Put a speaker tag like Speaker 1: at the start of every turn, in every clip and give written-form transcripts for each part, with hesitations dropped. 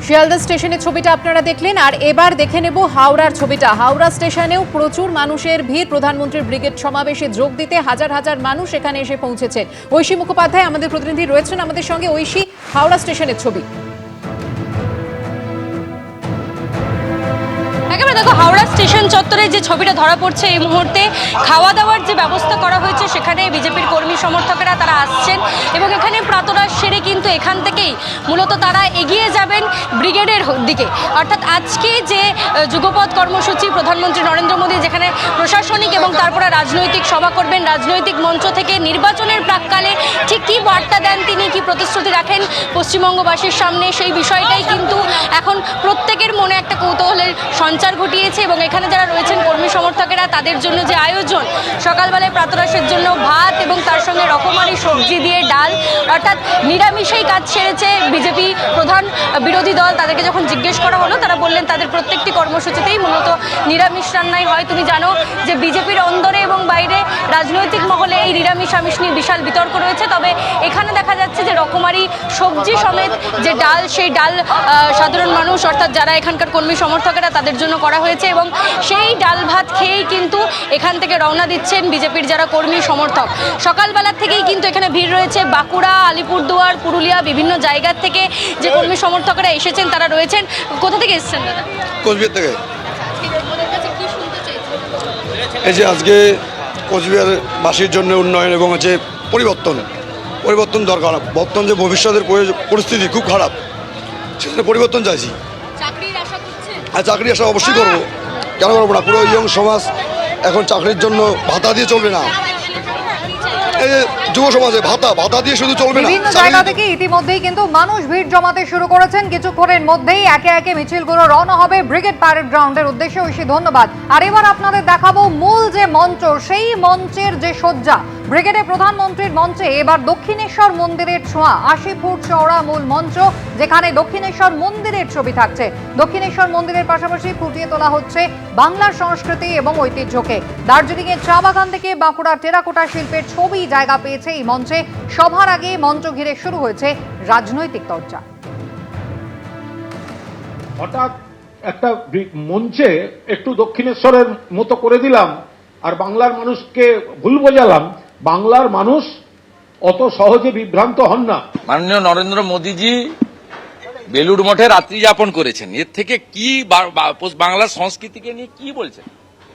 Speaker 1: শিয়ালদা স্টেশনের ছবিটা আপনারা দেখলেন, আর এবার দেখে নেব হাওড়ার ছবিটা। হাওড়া স্টেশনেও প্রচুর মানুষের ভিড়। প্রধানমন্ত্রীর ব্রিগেড সমাবেশে যোগ দিতে হাজার হাজার মানুষ এখানে এসে পৌঁছেছে। ঐশী মুখোপাধ্যায় আমাদের প্রতিনিধি রয়েছেন আমাদের সঙ্গে। ঐশী, হাওড়া স্টেশনের ছবি।
Speaker 2: দেখো, হাওড়া স্টেশন চত্বরে যে ছবিটা ধরা পড়ছে এই মুহূর্তে, খাওয়া দাওয়ার যে ব্যবস্থা করা হয়েছে সেখানে বিজেপির কর্মী সমর্থকেরা তারা আসছেন এবং এখানে প্রাতরাশ সেরে কিন্তু এখান থেকেই মূলত তারা এগিয়ে যাবেন ব্রিগেডের দিকে। অর্থাৎ আজকে যে যুগপথ কর্মসূচি প্রধানমন্ত্রী নরেন্দ্র মোদী, যেখানে প্রশাসনিক এবং তারপরে রাজনৈতিক সভা করবেন, রাজনৈতিক মঞ্চ থেকে নির্বাচনের প্রাক্কালে ঠিক কী বার্তা দেন তিনি, কি প্রতিশ্রুতি রাখেন পশ্চিমবঙ্গবাসীর সামনে, সেই বিষয়টাই কিন্তু এখন প্রত্যেকের মনে একটা কৌতূহলের সঞ্চার ঘটিয়েছে। এবং এখানে যারা রয়েছেন কর্মী সমর্থকেরা, তাদের জন্য যে আয়োজন, সকালবেলায় প্রাতরাশের জন্য ভাত এবং তার সঙ্গে রকমারি সবজি দিয়ে ডাল, অর্থাৎ নিরামিষেই কাজ সেরেছে বিজেপি প্রধান বিরোধী দল। তাদেরকে যখন জিজ্ঞেস করা হলো, তারা বললেন তাদের প্রত্যেকটি কর্মসূচিতেই মূলত নিরামিষ রান্নাই হয়। তুমি জানো যে বিজেপির অন্দরে এবং বাইরে রাজনৈতিক মহলে এই নিরামিষ আমিষ নিয়ে বিশাল বিতর্ক রয়েছে। তবে এখানে দেখা যাচ্ছে যে রকমারি সবজি সমেত যে ডাল, সেই ডাল সাধারণ মানুষ অর্থাৎ যারা এখানকার কর্মী সমর্থকেরা তাদের জন্য করা হয়েছে এবং সেই ডাল ভাত খেয়েই কিন্তু এখান থেকে রওনা দিচ্ছেন বিজেপির যারা কর্মী সমর্থক। সকালবেলা থেকেই কিন্তু এখানে ভিড় রয়েছে। বাঁকুড়া, আলিপুরদুয়ার, পুরুলিয়া, বিভিন্ন জায়গার থেকে যে কর্মী সমর্থকরা এসেছেন তারা রয়েছেন। কোথা থেকে এসেছেন দাদা?
Speaker 3: কোচবিহার থেকে। এই যে আজকে কোচবিহারবাসীর জন্য উন্নয়ন এবং হচ্ছে পরিবর্তন দরকার। বর্তমান যে ভবিষ্যতের পরিস্থিতি খুব খারাপ, সেখানে পরিবর্তন চাইছি। আর চাকরি আশা অবশ্যই করবো, কেন করবো না? পুরো ইয়ং সমাজ এখন চাকরির জন্য ভাতা দিয়ে চলবে না। এই যে যুব সমাজে ভাতা দিয়ে শুধু চলবে না।
Speaker 4: বিভিন্ন জায়গা থেকে ইতিমধ্যেই কিন্তু মানুষ ভিড় জমাতে শুরু করেছেন। কিছুক্ষণের মধ্যেই একে একে মিছিলগুলো রওনা হবে ব্রিগেড প্যারেড গ্রাউন্ডের উদ্দেশ্যে। ঐশী, ধন্যবাদ। আর এবার আপনাদের দেখাবো মূল যে মঞ্চ, সেই মঞ্চের যে সজ্জা। ব্রিগেডে প্রধানমন্ত্রীর মঞ্চে এবার দক্ষিণেশ্বর মন্দিরের ছোঁয়া। 80 ফুট চওড়া মূল মঞ্চ, যেখানে দক্ষিণেশ্বর মন্দিরের ছবি থাকছে। দক্ষিণেশ্বর মন্দিরের পাশাপাশি ফুটিয়ে তোলা হচ্ছে বাংলার সংস্কৃতি এবং ঐতিহ্যকে। দার্জিলিংয়ের চা বাগান থেকে বাঁকুড়ার টেরাকোটা শিল্পের ছবি জায়গা পেয়েছে এই মঞ্চে। সভার আগে মঞ্চ ঘিরে শুরু হয়েছে রাজনৈতিক চর্চা।
Speaker 5: হঠাৎ একটা মঞ্চে একটু দক্ষিণেশ্বরের মতো করে দিলাম আর বাংলার মানুষকে ভুল বোঝালাম। বাংলার মানুষ অত সহজে বিভ্রান্ত হন না।
Speaker 6: মাননীয় নরেন্দ্র মোদীজি বেলুড় মঠে রাত্রি যাপন করেছেন। এর থেকে কি বাংলার সংস্কৃতিকে নিয়ে কি বলছেন?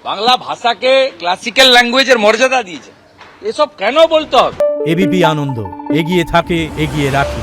Speaker 6: বাংলা ভাষাকে ক্লাসিক্যাল ল্যাঙ্গুয়েজের মর্যাদা দিয়েছেন। এসব কেন বলতে হবে?
Speaker 7: এবিপি আনন্দ, এগিয়ে থাকে, এগিয়ে রাখে।